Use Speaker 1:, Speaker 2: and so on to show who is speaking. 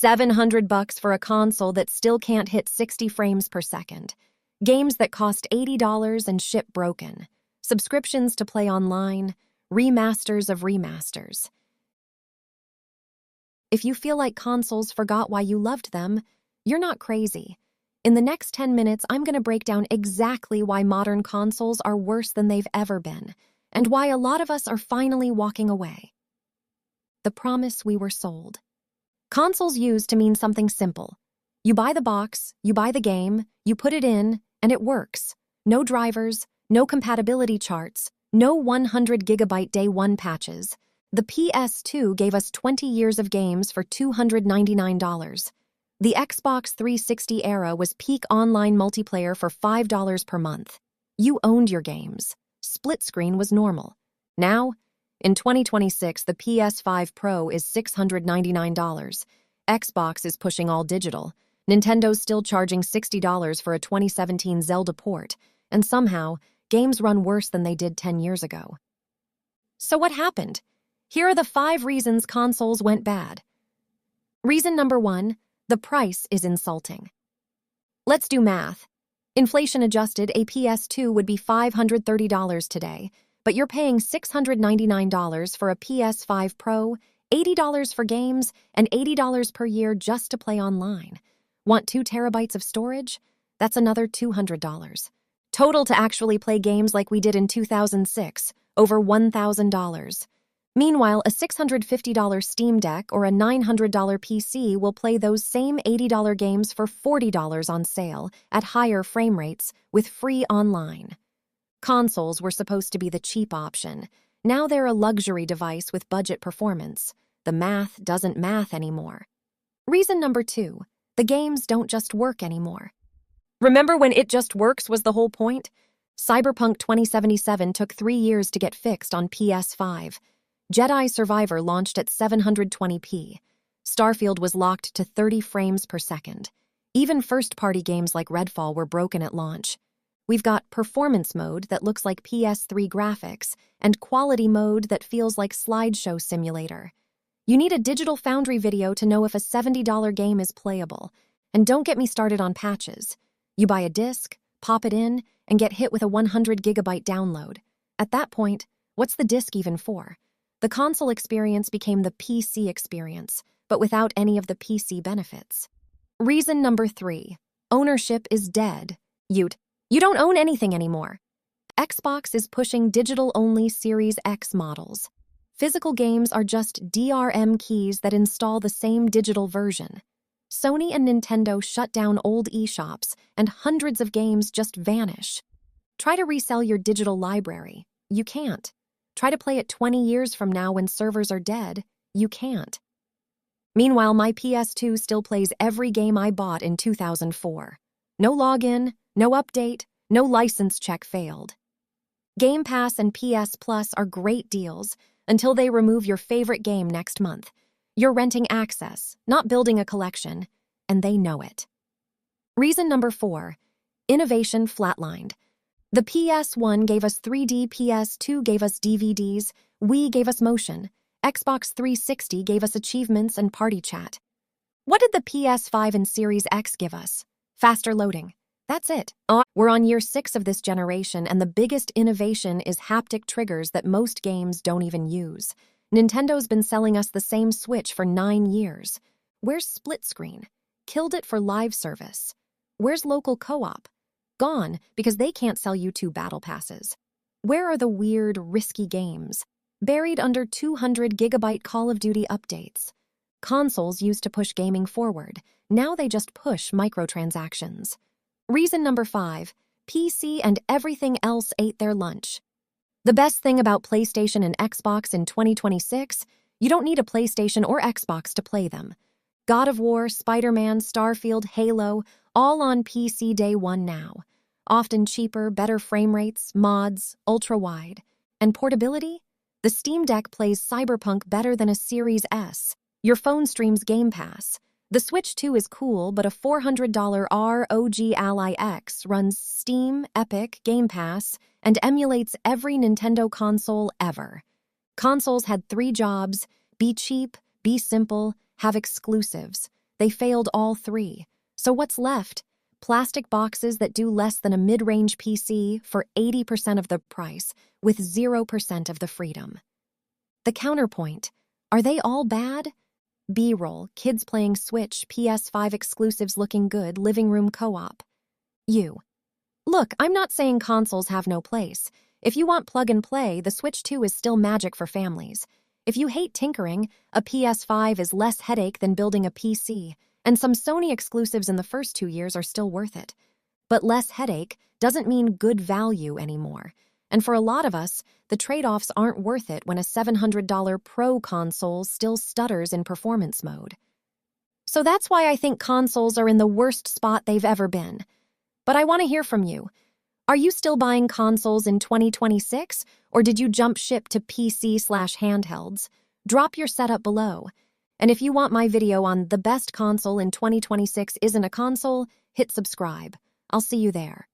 Speaker 1: $700 for a console that still can't hit 60 frames per second. Games that cost $80 and ship broken. Subscriptions to play online. Remasters of remasters. If you feel like consoles forgot why you loved them, you're not crazy. In the next 10 minutes, I'm going to break down exactly why modern consoles are worse than they've ever been, and why a lot of us are finally walking away. The promise we were sold. Consoles used to mean something simple. You buy the box, you buy the game, you put it in, and it works. No drivers, no compatibility charts, no 100 gigabyte day one patches. The PS2 gave us 20 years of games for $299. The Xbox 360 era was peak online multiplayer for $5 per month. You owned your games. Split screen was normal. Now, in 2026, the PS5 Pro is $699. Xbox is pushing all digital. Nintendo's still charging $60 for a 2017 Zelda port, and somehow, games run worse than they did 10 years ago. So what happened? Here are the 5 reasons consoles went bad. Reason number 1, the price is insulting. Let's do math. Inflation adjusted, a PS2 would be $530 today, but you're paying $699 for a PS5 Pro, $80 for games, and $80 per year just to play online. Want 2 terabytes of storage? That's another $200. Total to actually play games like we did in 2006, over $1,000. Meanwhile, a $650 Steam Deck or a $900 PC will play those same $80 games for $40 on sale at higher frame rates with free online. Consoles were supposed to be the cheap option. Now they're a luxury device with budget performance. The math doesn't math anymore. Reason number 2, the games don't just work anymore. Remember when it just works was the whole point? Cyberpunk 2077 took 3 years to get fixed on PS5. Jedi Survivor launched at 720p. Starfield was locked to 30 frames per second. Even first-party games like Redfall were broken at launch. We've got performance mode that looks like PS3 graphics and quality mode that feels like slideshow simulator. You need a Digital Foundry video to know if a $70 game is playable. And don't get me started on patches. You buy a disc, pop it in, and get hit with a 100 gigabyte download. At that point, what's the disc even for? The console experience became the PC experience, but without any of the PC benefits. Reason number 3, ownership is dead. You don't own anything anymore. Xbox is pushing digital-only Series X models. Physical games are just DRM keys that install the same digital version. Sony and Nintendo shut down old eShops, and hundreds of games just vanish. Try to resell your digital library. You can't. Try to play it 20 years from now when servers are dead. You can't. Meanwhile, my PS2 still plays every game I bought in 2004. No login, no update, no license check failed. Game Pass and PS Plus are great deals until they remove your favorite game next month. You're renting access, not building a collection, and they know it. Reason number 4, innovation flatlined. The PS1 gave us 3D, PS2 gave us DVDs, Wii gave us motion, Xbox 360 gave us achievements and party chat. What did the PS5 and Series X give us? Faster loading. That's it. We're on year 6 of this generation, and the biggest innovation is haptic triggers that most games don't even use. Nintendo's been selling us the same Switch for 9 years. Where's split screen? Killed it for live service. Where's local co-op? Gone because they can't sell you 2 battle passes. Where are the weird, risky games? Buried under 200 gigabyte Call of Duty updates. Consoles used to push gaming forward. Now they just push microtransactions. Reason number 5, PC and everything else ate their lunch. The best thing about PlayStation and Xbox in 2026, you don't need a PlayStation or Xbox to play them. God of War, Spider-Man, Starfield, Halo, all on PC day one now. Often cheaper, better frame rates, mods, ultra-wide. And portability? The Steam Deck plays Cyberpunk better than a Series S. Your phone streams Game Pass. The Switch 2 is cool, but a $400 ROG Ally X runs Steam, Epic, Game Pass, and emulates every Nintendo console ever. Consoles had 3 jobs: be cheap, be simple, have exclusives. They failed all three. So what's left? Plastic boxes that do less than a mid-range PC for 80% of the price, with 0% of the freedom. The counterpoint, are they all bad? B-roll, kids playing Switch, PS5 exclusives looking good, living room co-op. Look, I'm not saying consoles have no place. If you want plug and play, the Switch 2 is still magic for families. If you hate tinkering, a PS5 is less headache than building a PC, and some Sony exclusives in the first 2 years are still worth it. But less headache doesn't mean good value anymore. And for a lot of us, the trade-offs aren't worth it when a $700 Pro console still stutters in performance mode. So that's why I think consoles are in the worst spot they've ever been. But I want to hear from you. Are you still buying consoles in 2026, or did you jump ship to PC/handhelds? Drop your setup below. And if you want my video on the best console in 2026 isn't a console, hit subscribe. I'll see you there.